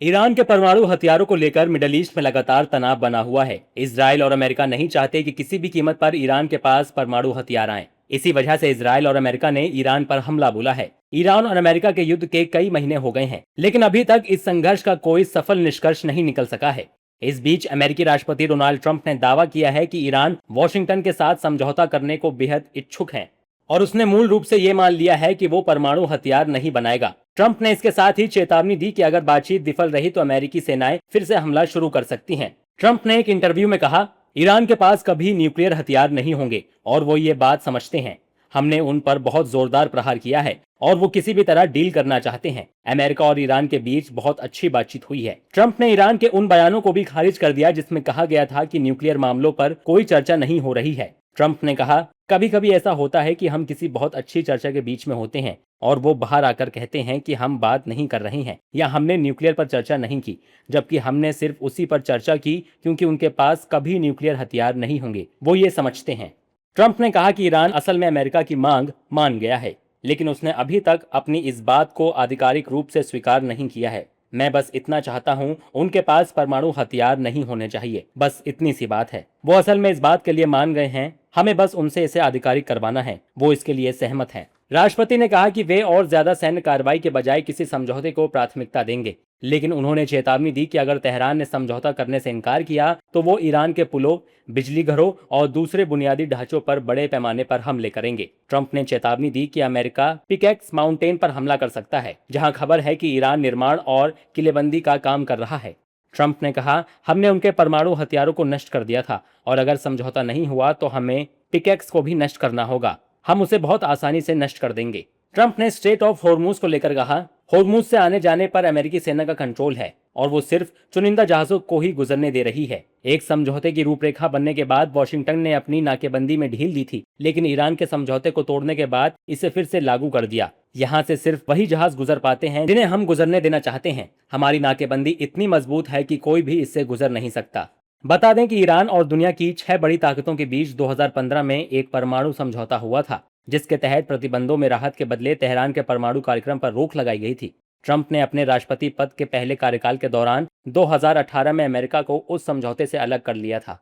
Iran के परमाणु हथियारों को लेकर मिडल ईस्ट में लगातार तनाव बना हुआ है। इजराइल और अमेरिका नहीं चाहते कि किसी भी कीमत पर ईरान के पास परमाणु हथियार आए। इसी वजह से इजराइल और अमेरिका ने ईरान पर हमला बोला है। ईरान और अमेरिका के युद्ध के कई महीने हो गए हैं, लेकिन अभी तक इस संघर्ष का कोई सफल निष्कर्ष नहीं निकल सका है। इस बीच अमेरिकी राष्ट्रपति डोनाल्ड ट्रंप ने दावा किया है कि ईरान वॉशिंगटन के साथ समझौता करने को बेहद इच्छुक है और उसने मूल रूप से ये मान लिया है कि वो परमाणु हथियार नहीं बनाएगा। ट्रंप ने इसके साथ ही चेतावनी दी कि अगर बातचीत विफल रही तो अमेरिकी सेनाएं फिर से हमला शुरू कर सकती हैं। ट्रंप ने एक इंटरव्यू में कहा, ईरान के पास कभी न्यूक्लियर हथियार नहीं होंगे और वो ये बात समझते हैं। हमने उन पर बहुत जोरदार प्रहार किया है और वो किसी भी तरह डील करना चाहते हैं। अमेरिका और ईरान के बीच बहुत अच्छी बातचीत हुई है। ट्रंप ने ईरान के उन बयानों को भी खारिज कर दिया जिसमें कहा गया था कि न्यूक्लियर मामलों पर कोई चर्चा नहीं हो रही है। ट्रंप ने कहा, कभी कभी ऐसा होता है कि हम किसी बहुत अच्छी चर्चा के बीच में होते हैं और वो बाहर आकर कहते हैं कि हम बात नहीं कर रहे हैं या हमने न्यूक्लियर पर चर्चा नहीं की, जबकि हमने सिर्फ उसी पर चर्चा की क्योंकि उनके पास कभी न्यूक्लियर हथियार नहीं होंगे। वो ये समझते हैं। ट्रंप ने कहा कि ईरान असल में अमेरिका की मांग मान गया है, लेकिन उसने अभी तक अपनी इस बात को आधिकारिक रूप से स्वीकार नहीं किया है। मैं बस इतना चाहता हूं, उनके पास परमाणु हथियार नहीं होने चाहिए, बस इतनी सी बात है। वो असल में इस बात के लिए मान गए हैं, हमें बस उनसे इसे आधिकारिक करवाना है। वो इसके लिए सहमत हैं। राष्ट्रपति ने कहा कि वे और ज्यादा सैन्य कार्रवाई के बजाय किसी समझौते को प्राथमिकता देंगे, लेकिन उन्होंने चेतावनी दी कि अगर तेहरान ने समझौता करने से इनकार किया तो वो ईरान के पुलों, बिजली घरों और दूसरे बुनियादी ढांचों पर बड़े पैमाने पर हमले करेंगे। ट्रंप ने चेतावनी दी कि अमेरिका पिकेक्स माउंटेन पर हमला कर सकता है, जहां खबर है कि ईरान निर्माण और किलेबंदी का काम कर रहा है। ट्रंप ने कहा, हमने उनके परमाणु हथियारों को नष्ट कर दिया था और अगर समझौता नहीं हुआ तो हमें पिकेक्स को भी नष्ट करना होगा। हम उसे बहुत आसानी से नष्ट कर देंगे। ट्रंप ने स्ट्रेट ऑफ हॉर्मुज को लेकर कहा, हॉर्मुज से आने जाने पर अमेरिकी सेना का कंट्रोल है और वो सिर्फ चुनिंदा जहाजों को ही गुजरने दे रही है। एक समझौते की रूपरेखा बनने के बाद वॉशिंगटन ने अपनी नाकेबंदी में ढील दी थी, लेकिन ईरान के समझौते को तोड़ने के बाद इसे फिर से लागू कर दिया। यहाँ से सिर्फ वही जहाज गुजर पाते हैं जिन्हें हम गुजरने देना चाहते हैं। हमारी नाकेबंदी इतनी मजबूत है कि कोई भी इससे गुजर नहीं सकता। बता दें कि ईरान और दुनिया की 6 बड़ी ताकतों के बीच 2015 में एक परमाणु समझौता हुआ था, जिसके तहत प्रतिबंधों में राहत के बदले तेहरान के परमाणु कार्यक्रम पर रोक लगाई गई थी। ट्रंप ने अपने राष्ट्रपति पद के पहले कार्यकाल के दौरान 2018 में अमेरिका को उस समझौते से अलग कर लिया था।